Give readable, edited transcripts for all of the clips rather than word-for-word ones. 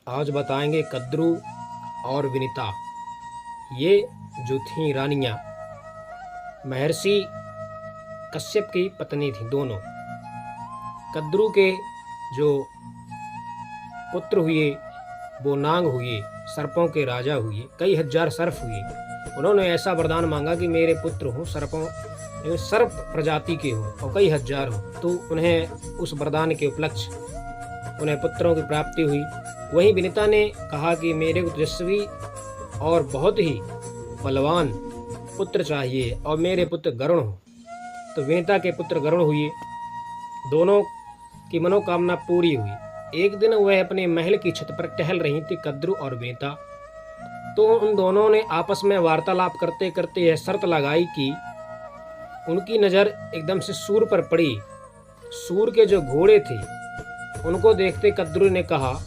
आज बताएंगे कद्रू और विनिता। ये जो थीं रानियां महर्षि कश्यप की पत्नी थीं दोनों। कद्रू के जो पुत्र हुए वो नाग हुए, सर्पों के राजा हुए, कई हजार सर्प हुए। उन्होंने ऐसा वरदान मांगा कि मेरे पुत्र हो सर्पों सर्प प्रजाति के हो और कई हजार हो। तो उन्हें उस वरदान के उपलक्ष्य उन्हें पुत्रों की प्राप्ति हुई। वहीं विनिता ने कहा कि मेरे को तेजस्वी और बहुत ही बलवान पुत्र चाहिए और मेरे पुत्र गरुण हो। तो विनिता के पुत्र गरुण हुए। दोनों की मनोकामना पूरी हुई। एक दिन वह अपने महल की छत पर टहल रही थी, कद्रू और विनिता। तो उन दोनों ने आपस में वार्तालाप करते करते यह शर्त लगाई कि उनकी नज़र एकदम से सूर पर पड़ी। सूर के जो घोड़े थे उनको देखते कद्रू ने कहा,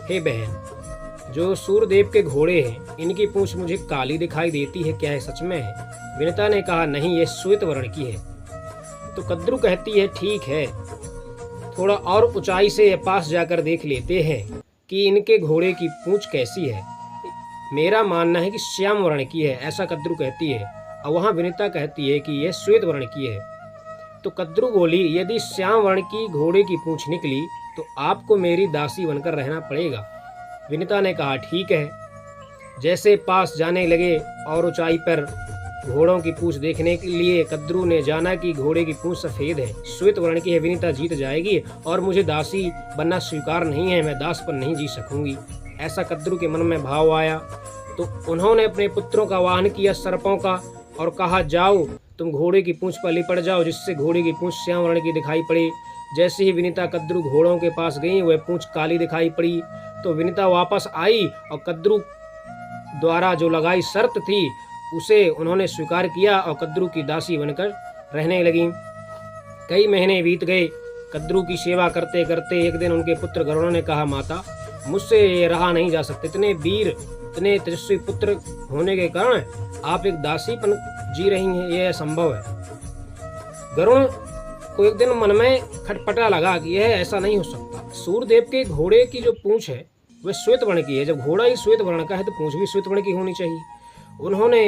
हे बहन, जो सूरदेव के घोड़े हैं इनकी पूंछ मुझे काली दिखाई देती है, क्या है सच में है? विनिता ने कहा, नहीं, ये श्वेत वर्ण की है। तो कद्रू कहती है, ठीक है, थोड़ा और ऊंचाई से पास जाकर देख लेते हैं कि इनके घोड़े की पूंछ कैसी है। मेरा मानना है कि श्याम वर्ण की है, ऐसा कद्रू कहती है। और वहाँ विनिता कहती है कि यह श्वेत वर्ण की है। तो कद्रू बोली, यदि श्याम वर्ण की घोड़े की पूंछ निकली तो आपको मेरी दासी बनकर रहना पड़ेगा। विनिता ने कहा, ठीक है। जैसे पास जाने लगे और ऊंचाई पर घोड़ों की पूंछ देखने के लिए कद्रू ने जाना कि घोड़े की पूंछ सफेद है, श्वेत वर्ण की है, विनिता जीत जाएगी और मुझे दासी बनना स्वीकार नहीं है, मैं दास पर नहीं जी सकूंगी। ऐसा कद्रू के मन में भाव आया। तो उन्होंने अपने पुत्रों का वाहन किया सर्पों का और कहा, जाओ तुम घोड़े की पूंछ पर लिपट जाओ, जिससे घोड़े की पूंछ श्याम वर्ण की दिखाई पड़ी। जैसे ही विनिता कद्रू घोड़ों के पास गई, वह पूंछ काली दिखाई पड़ी। तो विनिता वापस आई और कद्रू द्वारा जो लगाई शर्त थी उसे उन्होंने स्वीकार किया और कद्रू की दासी बनकर रहने लगी। कई महीने बीत गए। कद्रू की सेवा करते करते एक दिन उनके पुत्र गरुड़ ने कहा, माता, मुझसे ये रहा नहीं जा सकते। इतने वीर, इतने तेजस्वी पुत्र होने के कारण आप एक दासीपन जी रही हैं, यह संभव है? गरुड़ को एक दिन मन में खटपटा लगा कि यह ऐसा नहीं हो सकता। सूरदेव के घोड़े की जो पूंछ है वह श्वेत वर्ण की है। जब घोड़ा ही श्वेत वर्ण का है तो पूंछ भी श्वेत वर्ण की होनी चाहिए। उन्होंने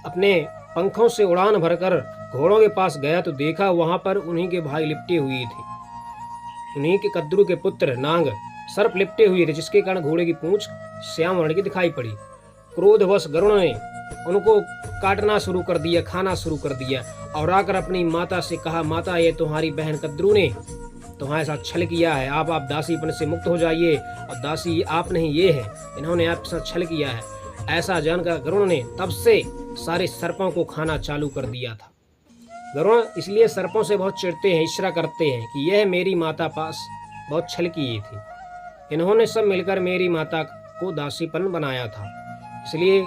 अपने पंखों से उड़ान भरकर घोड़ों के पास गया तो देखा वहां पर उन्हीं के भाई लिपटे हुए थे, उन्हीं के कद्रू के पुत्र नाग सर्प लिपटे हुए थे, जिसके कारण घोड़े की पूंछ श्याम वर्ण की दिखाई पड़ी। क्रोधवश गरुड़ ने उनको काटना शुरू कर दिया, खाना शुरू कर दिया और आकर अपनी माता से कहा, माता, ये तुम्हारी बहन कद्रू ने तुम्हारे साथ छल किया है, आप दासीपन से मुक्त हो जाइए और दासी आप नहीं ये है, इन्होंने आपके साथ छल किया है। ऐसा जानकर गरुड़ ने तब से सारे सर्पों को खाना चालू कर दिया था। गरुड़ इसलिए सर्पों से बहुत चिढ़ते हैं, ईर्ष्या करते हैं कि यह मेरी माता पास बहुत छल किए थे, इन्होंने सब मिलकर मेरी माता को दासीपन बनाया था। इसलिए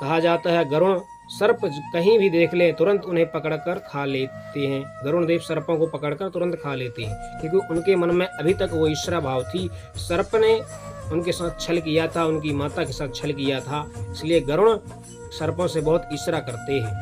कहा जाता है गरुड़ सर्प कहीं भी देख ले तुरंत उन्हें पकड़कर खा लेते हैं। गरुड़ देव सर्पों को पकड़कर तुरंत खा लेते हैं, क्योंकि उनके मन में अभी तक वो ईर्ष्या भाव थी। सर्प ने उनके साथ छल किया था, उनकी माता के साथ छल किया था, इसलिए गरुड़ सर्पों से बहुत ईर्ष्या करते हैं।